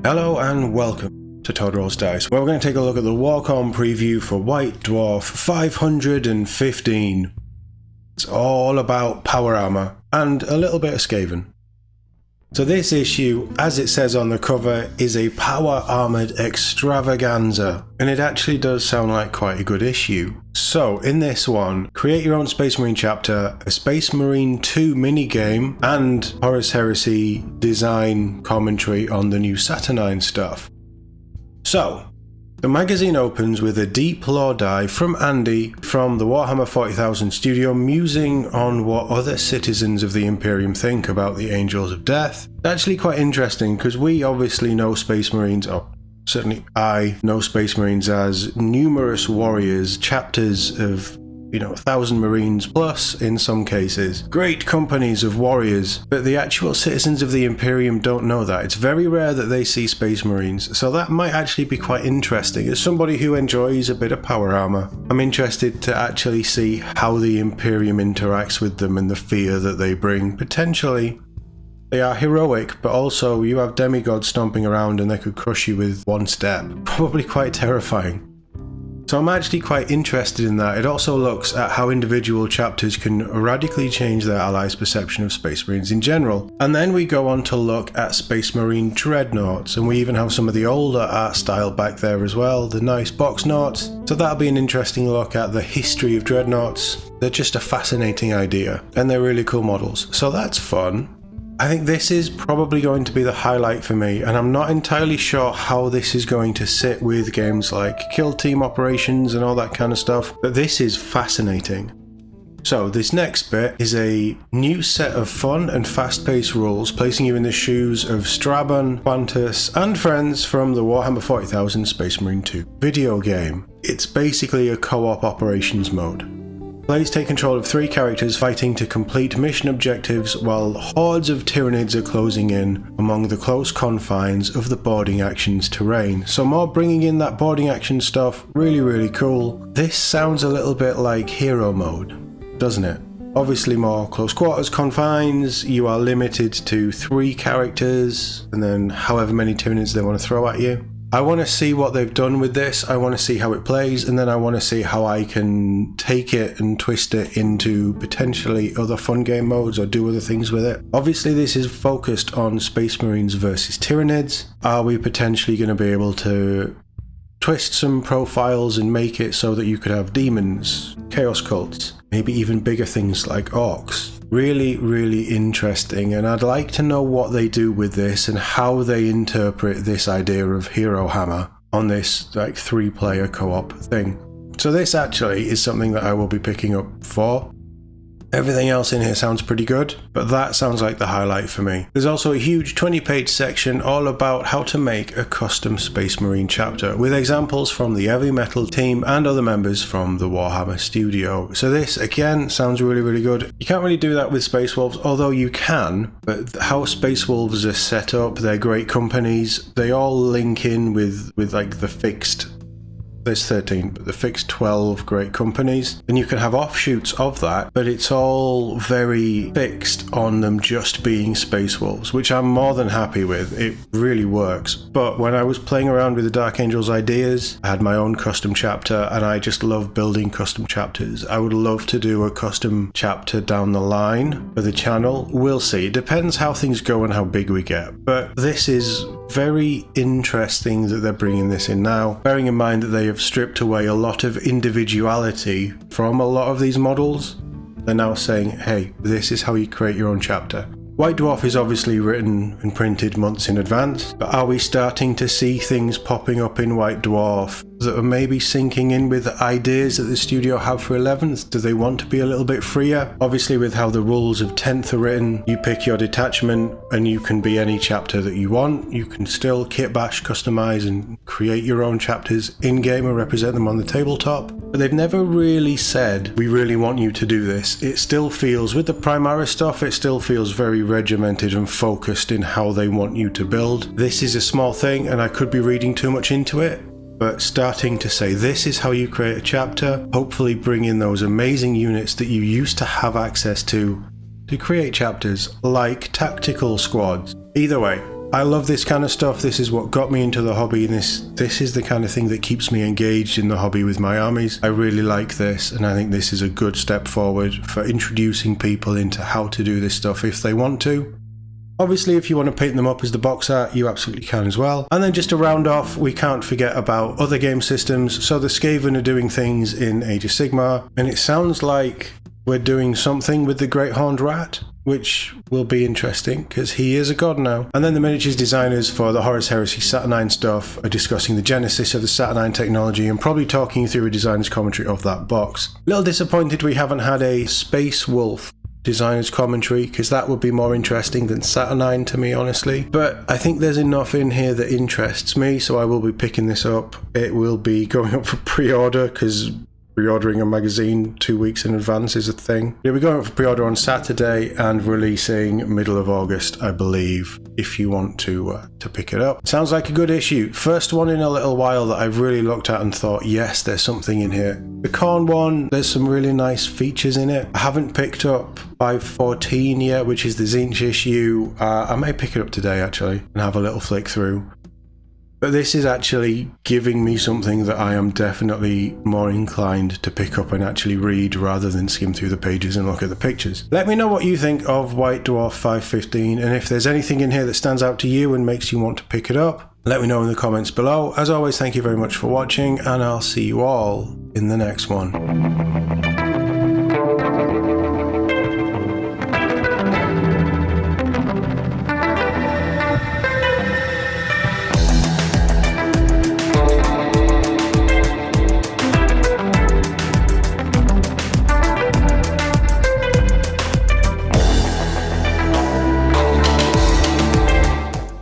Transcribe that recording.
Hello and welcome to Todd Rolls Dice, where we're going to take a look at the WarCom preview for White Dwarf 515. It's all about power armour and a little bit of Skaven. So this issue, as it says on the cover, is a power armoured extravaganza, and it actually does sound like quite a good issue. So in this one, create your own Space Marine chapter, a Space Marine 2 minigame, and Horus Heresy design commentary on the new Saturnine stuff. So, the magazine opens with a deep lore dive from Andy from the Warhammer 40,000 studio, musing on what other citizens of the Imperium think about the Angels of Death. It's actually quite interesting because we obviously know Space Marines, or certainly I know Space Marines as numerous warriors, chapters of 1,000 Marines plus in some cases, great companies of warriors, but the actual citizens of the Imperium don't know that. It's very rare that they see Space Marines, so that might actually be quite interesting. As somebody who enjoys a bit of power armor, I'm interested to actually see how the Imperium interacts with them and the fear that they bring. Potentially, they are heroic, but also you have demigods stomping around and they could crush you with one step. Probably quite terrifying. So I'm actually quite interested in that. It also looks at how individual chapters can radically change their allies' perception of Space Marines in general. And then we go on to look at Space Marine dreadnoughts, and we even have some of the older art style back there as well, the nice box noughts. So that'll be an interesting look at the history of dreadnoughts. They're just a fascinating idea, and they're really cool models. So that's fun. I think this is probably going to be the highlight for me, and I'm not entirely sure how this is going to sit with games like Kill Team Operations and all that kind of stuff, but this is fascinating. So this next bit is a new set of fun and fast-paced rules, placing you in the shoes of Straban, Quantus, and friends from the Warhammer 40,000 Space Marine 2 video game. It's basically a co-op operations mode. Players take control of 3 characters fighting to complete mission objectives while hordes of Tyranids are closing in among the close confines of the boarding actions terrain. So more bringing in that boarding action stuff, really cool. This sounds a little bit like hero mode, doesn't it? Obviously more close quarters confines, you are limited to 3 characters and then however many Tyranids they want to throw at you. I want to see what they've done with this, I want to see how it plays, and then I want to see how I can take it and twist it into potentially other fun game modes or do other things with it. Obviously this is focused on Space Marines versus Tyranids. Are we potentially going to be able to twist some profiles and make it so that you could have demons, chaos cults, maybe even bigger things like orcs? Really interesting, and I'd like to know what they do with this and how they interpret this idea of Hero Hammer on this like 3-player co-op thing. So this actually is something that I will be picking up for. Everything else in here sounds pretty good, but that sounds like the highlight for me. There's also a huge 20-page section all about how to make a custom Space Marine chapter, with examples from the Heavy Metal team and other members from the Warhammer studio. So this, again, sounds really good. You can't really do that with Space Wolves, although you can, but how Space Wolves are set up, they're great companies. They all link in with like the fixed... There's 13, but the fixed 12 great companies. And you can have offshoots of that, but it's all very fixed on them just being Space Wolves, which I'm more than happy with. It really works. But when I was playing around with the Dark Angels ideas, I had my own custom chapter, and I just love building custom chapters. I would love to do a custom chapter down the line for the channel. We'll see. It depends how things go and how big we get. But this is very interesting that they're bringing this in now, bearing in mind that they have stripped away a lot of individuality from a lot of these models. They're now saying, hey, this is how you create your own chapter. White Dwarf is obviously written and printed months in advance, but are we starting to see things popping up in White Dwarf that are maybe sinking in with ideas that the studio have for 11th? Do they want to be a little bit freer? Obviously with how the rules of 10th are written, you pick your detachment and you can be any chapter that you want. You can still kit bash, customize and create your own chapters in-game and represent them on the tabletop. But they've never really said, we really want you to do this. It still feels, with the Primaris stuff, it still feels very regimented and focused in how they want you to build. This is a small thing and I could be reading too much into it, but starting to say this is how you create a chapter, hopefully bring in those amazing units that you used to have access to create chapters like tactical squads. Either way, I love this kind of stuff. This is what got me into the hobby, and this is the kind of thing that keeps me engaged in the hobby with my armies. I really like this, and I think this is a good step forward for introducing people into how to do this stuff if they want to. Obviously, if you want to paint them up as the box art, you absolutely can as well. And then just to round off, we can't forget about other game systems. So the Skaven are doing things in Age of Sigmar, and it sounds like we're doing something with the Great Horned Rat, which will be interesting because he is a god now. And then the miniatures designers for the Horus Heresy Saturnine stuff are discussing the genesis of the Saturnine technology and probably talking through a designer's commentary of that box. A little disappointed we haven't had a Space Wolf designer's commentary, because that would be more interesting than Saturnine to me, honestly. But I think there's enough in here that interests me, so I will be picking this up. It will be going up for pre-order, because pre-ordering a magazine 2 weeks in advance is a thing. It'll be going up for pre-order on Saturday and releasing middle of August, I believe, if you want to pick it up. Sounds like a good issue. First one in a little while that I've really looked at and thought, yes, there's something in here. The Khorne one, there's some really nice features in it. I haven't picked up 514 yet, which is the Zinch issue. I may pick it up today, actually, and have a little flick through. But this is actually giving me something that I am definitely more inclined to pick up and actually read rather than skim through the pages and look at the pictures. Let me know what you think of White Dwarf 515, and if there's anything in here that stands out to you and makes you want to pick it up, let me know in the comments below. As always, thank you very much for watching, and I'll see you all in the next one.